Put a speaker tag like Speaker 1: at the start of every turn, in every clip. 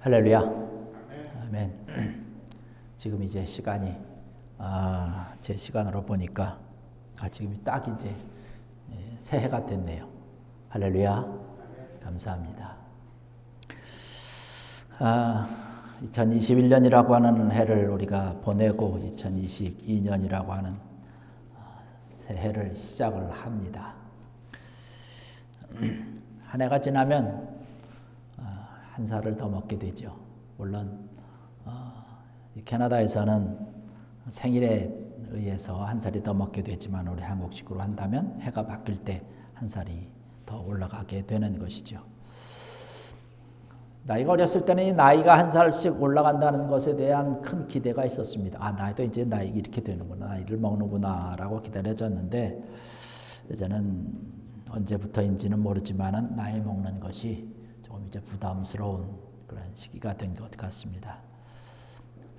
Speaker 1: 할렐루야. 아멘. 지금 이제 시간이 제 시간으로 보니까 지금 딱 이제 새해가 됐네요. 할렐루야. 감사합니다. 2021년이라고 하는 해를 우리가 보내고 2022년이라고 하는 새해를 시작을 합니다. 한 해가 지나면 한 살을 더 먹게 되죠. 물론 캐나다에서는 생일에 의해서 한 살이 더 먹게 되지만 우리 한국식으로 한다면 해가 바뀔 때 한 살이 더 올라가게 되는 것이죠. 나이가 어렸을 때는 이 나이가 한 살씩 올라간다는 것에 대한 큰 기대가 있었습니다. 나이도 이제 나이 이렇게 되는구나, 나이를 먹는구나 라고 기다려졌는데 이제는 언제부터인지는 모르지만 나이 먹는 것이 조금 이제 부담스러운 그런 시기가 된 것 같습니다.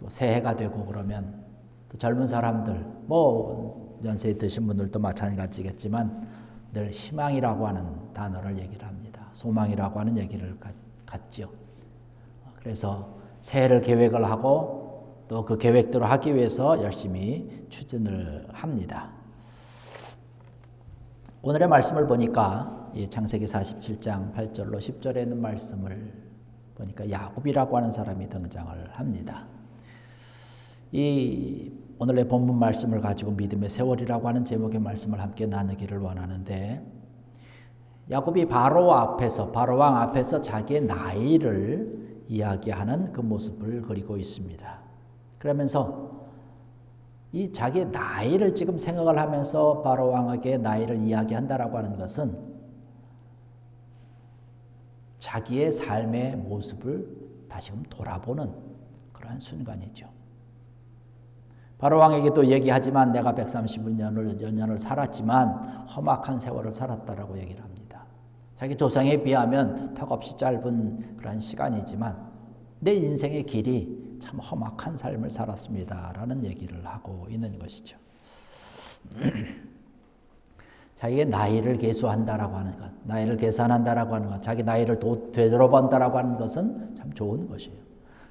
Speaker 1: 또 새해가 되고 그러면 또 젊은 사람들, 연세 드신 분들도 마찬가지겠지만 늘 희망이라고 하는 단어를 얘기를 합니다. 소망이라고 하는 얘기를 갖죠. 그래서 새해를 계획을 하고 또 그 계획대로 하기 위해서 열심히 추진을 합니다. 오늘의 말씀을 보니까 창세기 47장 8절로 10절에 있는 말씀을 보니까 야곱이라고 하는 사람이 등장을 합니다. 이 오늘의 본문 말씀을 가지고 믿음의 세월이라고 하는 제목의 말씀을 함께 나누기를 원하는데, 야곱이 바로왕 앞에서 자기의 나이를 이야기하는 그 모습을 그리고 있습니다. 그러면서 이 자기의 나이를 지금 생각을 하면서 바로왕에게 나이를 이야기한다라고 하는 것은 자기의 삶의 모습을 다시금 돌아보는 그러한 순간이죠. 바로왕에게도 얘기하지만 내가 130년을 살았지만 험악한 세월을 살았다라고 얘기를 합니다. 자기 조상에 비하면 턱없이 짧은 그런 시간이지만 내 인생의 길이 참 험악한 삶을 살았습니다라는 얘기를 하고 있는 것이죠. 자기의 나이를 계수한다라고 하는 것, 나이를 계산한다라고 하는 것, 자기 나이를 되돌아본다라고 하는 것은 참 좋은 것이에요.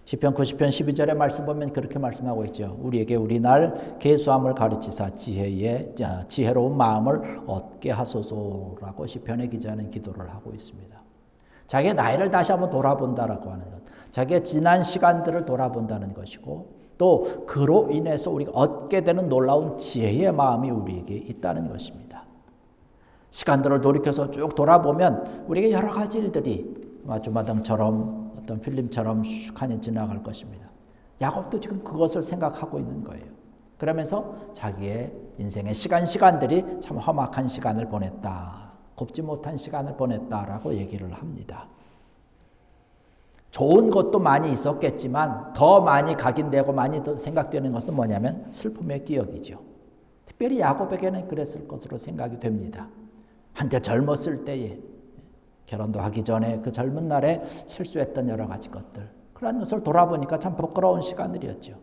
Speaker 1: 시편 90편 12절의 말씀 보면 그렇게 말씀하고 있죠. 우리에게 우리 날 계수함을 가르치사 지혜로운 마음을 얻게 하소서라고 시편의 기자는 기도를 하고 있습니다. 자기의 나이를 다시 한번 돌아본다라고 하는 것, 자기의 지난 시간들을 돌아본다는 것이고 또 그로 인해서 우리가 얻게 되는 놀라운 지혜의 마음이 우리에게 있다는 것입니다. 시간들을 돌이켜서 쭉 돌아보면 우리에게 여러 가지 일들이 주마등처럼 어떤 필름처럼 슉하니 지나갈 것입니다. 야곱도 지금 그것을 생각하고 있는 거예요. 그러면서 자기의 인생의 시간들이 참 험악한 시간을 보냈다, 곱지 못한 시간을 보냈다라고 얘기를 합니다. 좋은 것도 많이 있었겠지만 더 많이 각인되고 많이 더 생각되는 것은 뭐냐면 슬픔의 기억이죠. 특별히 야곱에게는 그랬을 것으로 생각이 됩니다. 한때 젊었을 때에 결혼도 하기 전에 그 젊은 날에 실수했던 여러 가지 것들, 그런 것을 돌아보니까 참 부끄러운 시간들이었죠.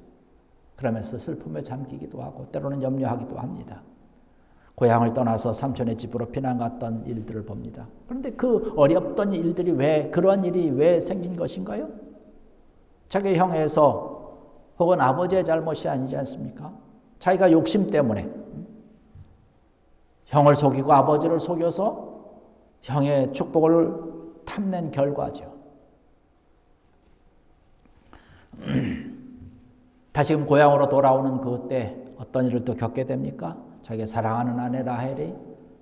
Speaker 1: 그러면서 슬픔에 잠기기도 하고 때로는 염려하기도 합니다. 고향을 떠나서 삼촌의 집으로 피난 갔던 일들을 봅니다. 그런데 그 어렵던 일들이 그런 일이 왜 생긴 것인가요? 자기 형에서 혹은 아버지의 잘못이 아니지 않습니까? 자기가 욕심 때문에 형을 속이고 아버지를 속여서 형의 축복을 탐낸 결과죠. 다시금 고향으로 돌아오는 그때 어떤 일을 또 겪게 됩니까? 자기가 사랑하는 아내 라헬이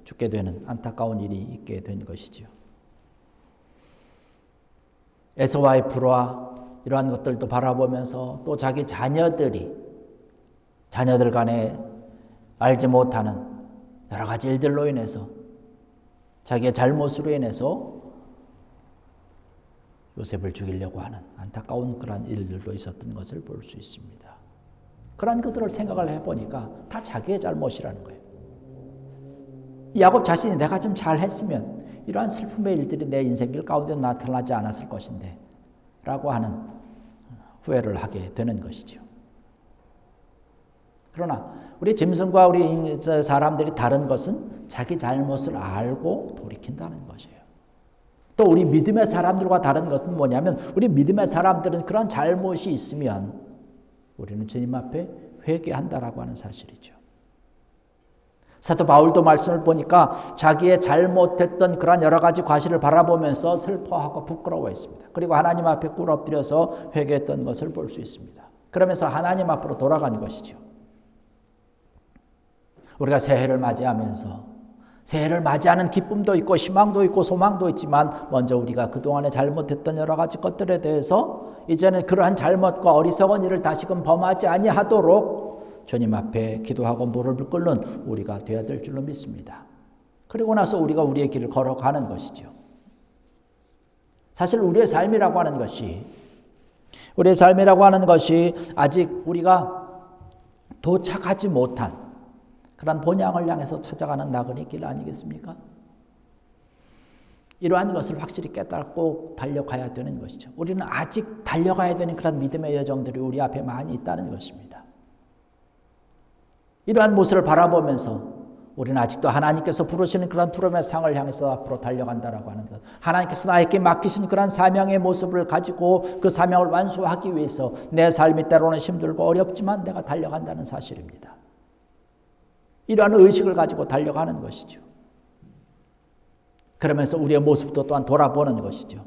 Speaker 1: 죽게 되는 안타까운 일이 있게 된 것이죠. 에서와의 불화, 이러한 것들도 바라보면서 또 자기 자녀들 간에 알지 못하는 여러 가지 일들로 인해서 자기의 잘못으로 인해서 요셉을 죽이려고 하는 안타까운 그런 일들도 있었던 것을 볼 수 있습니다. 그런 것들을 생각을 해보니까 다 자기의 잘못이라는 거예요. 야곱 자신이 내가 좀 잘했으면 이러한 슬픔의 일들이 내 인생길 가운데 나타나지 않았을 것인데 라고 하는 후회를 하게 되는 것이죠. 그러나 우리 짐승과 우리 사람들이 다른 것은 자기 잘못을 알고 돌이킨다는 것이에요. 또 우리 믿음의 사람들과 다른 것은 뭐냐면 우리 믿음의 사람들은 그런 잘못이 있으면 우리는 주님 앞에 회개한다라고 하는 사실이죠. 사도 바울도 말씀을 보니까 자기의 잘못했던 그런 여러 가지 과실을 바라보면서 슬퍼하고 부끄러워했습니다. 그리고 하나님 앞에 꿇 엎드려서 회개했던 것을 볼 수 있습니다. 그러면서 하나님 앞으로 돌아간 것이죠. 우리가 새해를 맞이하면서 새해를 맞이하는 기쁨도 있고 희망도 있고 소망도 있지만 먼저 우리가 그동안에 잘못했던 여러 가지 것들에 대해서 이제는 그러한 잘못과 어리석은 일을 다시금 범하지 아니하도록 주님 앞에 기도하고 무릎을 꿇는 우리가 되어야 될 줄로 믿습니다. 그리고 나서 우리가 우리의 길을 걸어가는 것이죠. 사실 우리의 삶이라고 하는 것이 아직 우리가 도착하지 못한 그런 본향을 향해서 찾아가는 나그네 길 아니겠습니까? 이러한 것을 확실히 깨닫고 달려가야 되는 것이죠. 우리는 아직 달려가야 되는 그런 믿음의 여정들이 우리 앞에 많이 있다는 것입니다. 이러한 모습을 바라보면서 우리는 아직도 하나님께서 부르시는 그런 부름의 상을 향해서 앞으로 달려간다라고 하는 것. 하나님께서 나에게 맡기신 그런 사명의 모습을 가지고 그 사명을 완수하기 위해서 내 삶이 때로는 힘들고 어렵지만 내가 달려간다는 사실입니다. 이러한 의식을 가지고 달려가는 것이죠. 그러면서 우리의 모습도 또한 돌아보는 것이죠.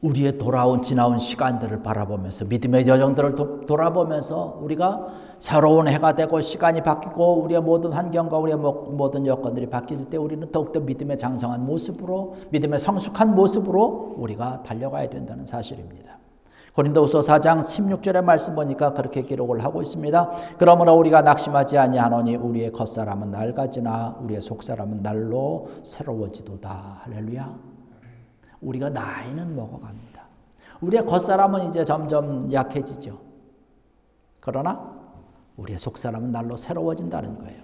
Speaker 1: 우리의 지나온 시간들을 바라보면서 믿음의 여정들을 돌아보면서 우리가 새로운 해가 되고 시간이 바뀌고 우리의 모든 환경과 우리의 모든 여건들이 바뀔 때 우리는 더욱더 믿음의 장성한 모습으로 믿음의 성숙한 모습으로 우리가 달려가야 된다는 사실입니다. 고린도후서 4장 16절의 말씀 보니까 그렇게 기록을 하고 있습니다. 그러므로 우리가 낙심하지 아니하노니 우리의 겉사람은 낡아지나 우리의 속사람은 날로 새로워지도다. 할렐루야. 우리가 나이는 먹어갑니다. 우리의 겉사람은 이제 점점 약해지죠. 그러나 우리의 속사람은 날로 새로워진다는 거예요.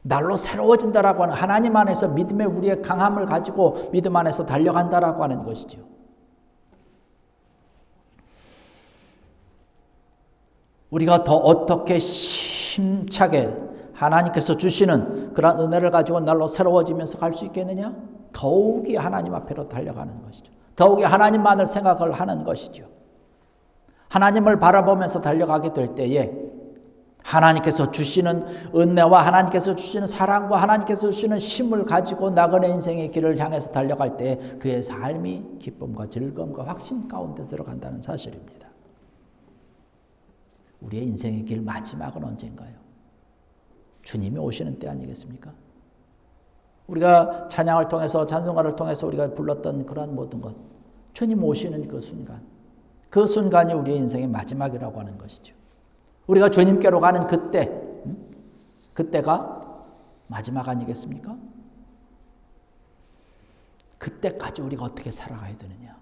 Speaker 1: 날로 새로워진다라고 하는 하나님 안에서 믿음의 우리의 강함을 가지고 믿음 안에서 달려간다라고 하는 것이죠. 우리가 더 어떻게 힘차게 하나님께서 주시는 그런 은혜를 가지고 날로 새로워지면서 갈 수 있겠느냐? 더욱이 하나님 앞으로 달려가는 것이죠. 더욱이 하나님만을 생각을 하는 것이죠. 하나님을 바라보면서 달려가게 될 때에 하나님께서 주시는 은혜와 하나님께서 주시는 사랑과 하나님께서 주시는 힘을 가지고 나그네 인생의 길을 향해서 달려갈 때 그의 삶이 기쁨과 즐거움과 확신 가운데 들어간다는 사실입니다. 우리의 인생의 길 마지막은 언젠가요? 주님이 오시는 때 아니겠습니까? 우리가 찬양을 통해서 찬송가를 통해서 우리가 불렀던 그런 모든 것, 주님 오시는 그 순간이 우리의 인생의 마지막이라고 하는 것이죠. 우리가 주님께로 가는 그때가 마지막 아니겠습니까? 그때까지 우리가 어떻게 살아가야 되느냐?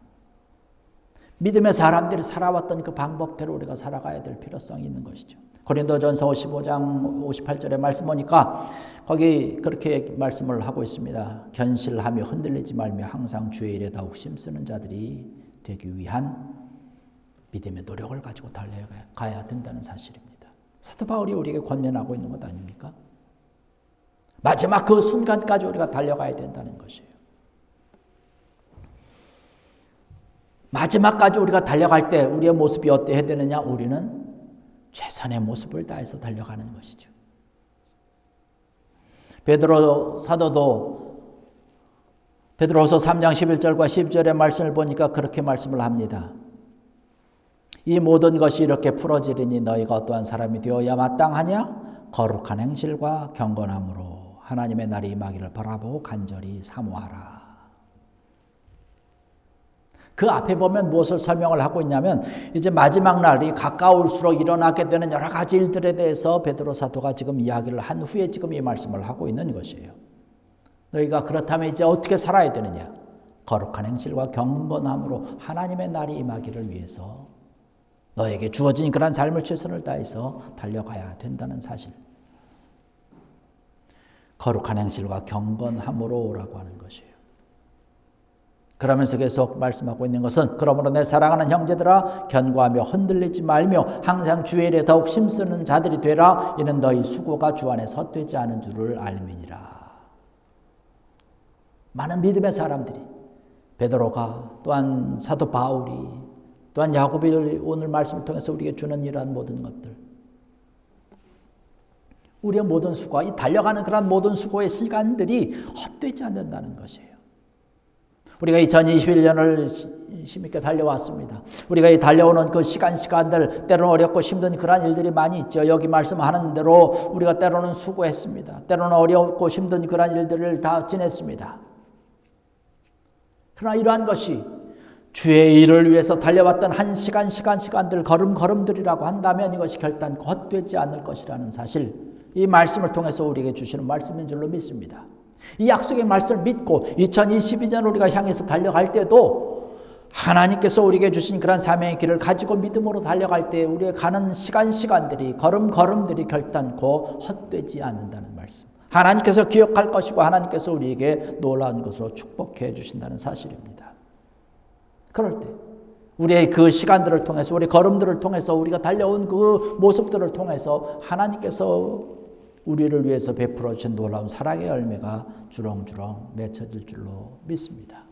Speaker 1: 믿음의 사람들이 살아왔던 그 방법대로 우리가 살아가야 될 필요성이 있는 것이죠. 고린도전서 55장 58절의 말씀 보니까 거기 그렇게 말씀을 하고 있습니다. 견실하며 흔들리지 말며 항상 주의 일에 더욱 힘쓰는 자들이 되기 위한 믿음의 노력을 가지고 달려가야 된다는 사실입니다. 사도 바울이 우리에게 권면하고 있는 것 아닙니까? 마지막 그 순간까지 우리가 달려가야 된다는 것이에요. 마지막까지 우리가 달려갈 때 우리의 모습이 어때야 되느냐? 우리는 최선의 모습을 다해서 달려가는 것이죠. 베드로 사도도 베드로후서 3장 11절과 12절의 말씀을 보니까 그렇게 말씀을 합니다. 이 모든 것이 이렇게 풀어지리니 너희가 어떠한 사람이 되어야 마땅하냐? 거룩한 행실과 경건함으로 하나님의 날이 임하기를 바라보고 간절히 사모하라. 그 앞에 보면 무엇을 설명을 하고 있냐면 이제 마지막 날이 가까울수록 일어나게 되는 여러 가지 일들에 대해서 베드로 사도가 지금 이야기를 한 후에 지금 이 말씀을 하고 있는 것이에요. 너희가 그렇다면 이제 어떻게 살아야 되느냐? 거룩한 행실과 경건함으로 하나님의 날이 임하기를 위해서 너에게 주어진 그런 삶을 최선을 다해서 달려가야 된다는 사실. 거룩한 행실과 경건함으로라고 하는 것이에요. 그러면서 계속 말씀하고 있는 것은 그러므로 내 사랑하는 형제들아 견고하며 흔들리지 말며 항상 주의 일에 더욱 힘쓰는 자들이 되라. 이는 너희 수고가 주 안에 헛되지 않은 줄을 알미니라. 많은 믿음의 사람들이, 베드로가, 또한 사도 바울이, 또한 야고보이 오늘 말씀을 통해서 우리에게 주는 이러한 모든 것들, 우리의 모든 수고, 이 달려가는 그런 모든 수고의 시간들이 헛되지 않는다는 것이에요. 우리가 2021년을 힘있게 달려왔습니다. 우리가 이 달려오는 그 시간들, 때로는 어렵고 힘든 그러한 일들이 많이 있죠. 여기 말씀하는 대로 우리가 때로는 수고했습니다. 때로는 어렵고 힘든 그러한 일들을 다 지냈습니다. 그러나 이러한 것이 주의 일을 위해서 달려왔던 한 시간들, 걸음들이라고 한다면 이것이 결단코 헛되지 않을 것이라는 사실, 이 말씀을 통해서 우리에게 주시는 말씀인 줄로 믿습니다. 이 약속의 말씀을 믿고 2022년 우리가 향해서 달려갈 때도 하나님께서 우리에게 주신 그런 사명의 길을 가지고 믿음으로 달려갈 때 우리의 가는 시간들이, 걸음들이 결단코 헛되지 않는다는 말씀. 하나님께서 기억할 것이고 하나님께서 우리에게 놀라운 것으로 축복해 주신다는 사실입니다. 그럴 때 우리의 그 시간들을 통해서, 우리 걸음들을 통해서, 우리가 달려온 그 모습들을 통해서 하나님께서 우리를 위해서 베풀어 주신 놀라운 사랑의 열매가 주렁주렁 맺혀질 줄로 믿습니다.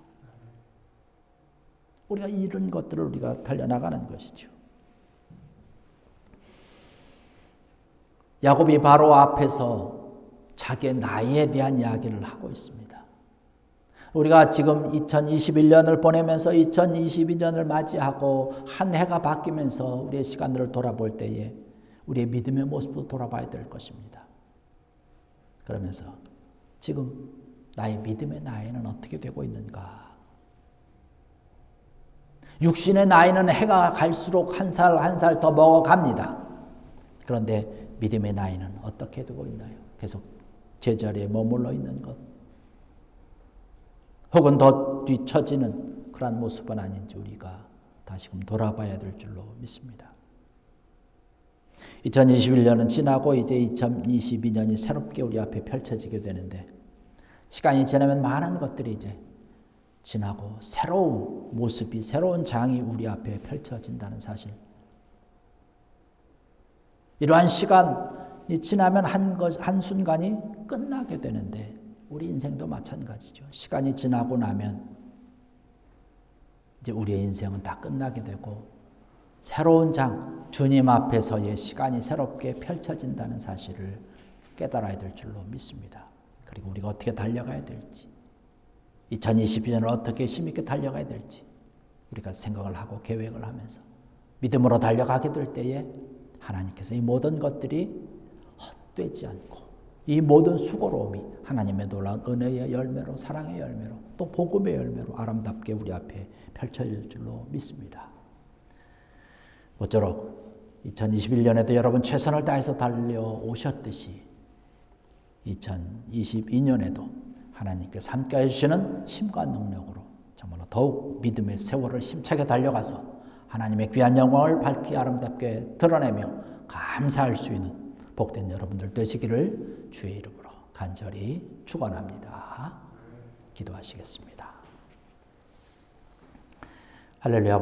Speaker 1: 우리가 이런 것들을 우리가 달려나가는 것이죠. 야곱이 바로 앞에서 자기의 나이에 대한 이야기를 하고 있습니다. 우리가 지금 2021년을 보내면서 2022년을 맞이하고 한 해가 바뀌면서 우리의 시간들을 돌아볼 때에 우리의 믿음의 모습도 돌아봐야 될 것입니다. 그러면서 지금 나의 믿음의 나이는 어떻게 되고 있는가? 육신의 나이는 해가 갈수록 한 살 한 살 더 먹어갑니다. 그런데 믿음의 나이는 어떻게 되고 있나요? 계속 제자리에 머물러 있는 것, 혹은 더 뒤처지는 그러한 모습은 아닌지 우리가 다시금 돌아봐야 될 줄로 믿습니다. 2021년은 지나고 이제 2022년이 새롭게 우리 앞에 펼쳐지게 되는데, 시간이 지나면 많은 것들이 이제 지나고 새로운 모습이, 새로운 장이 우리 앞에 펼쳐진다는 사실. 이러한 시간이 지나면 한순간이 끝나게 되는데 우리 인생도 마찬가지죠. 시간이 지나고 나면 이제 우리의 인생은 다 끝나게 되고 새로운 장, 주님 앞에서의 시간이 새롭게 펼쳐진다는 사실을 깨달아야 될 줄로 믿습니다. 그리고 우리가 어떻게 달려가야 될지, 2022년을 어떻게 힘있게 달려가야 될지 우리가 생각을 하고 계획을 하면서 믿음으로 달려가게 될 때에 하나님께서 이 모든 것들이 헛되지 않고 이 모든 수고로움이 하나님의 놀라운 은혜의 열매로, 사랑의 열매로, 또 복음의 열매로 아름답게 우리 앞에 펼쳐질 줄로 믿습니다. 모쪼록 2021년에도 여러분 최선을 다해서 달려오셨듯이 2022년에도 하나님께서 함께 해주시는 힘과 능력으로 정말로 더욱 믿음의 세월을 힘차게 달려가서 하나님의 귀한 영광을 밝히 아름답게 드러내며 감사할 수 있는 복된 여러분들 되시기를 주의 이름으로 간절히 축원합니다. 기도하시겠습니다. 할렐루야.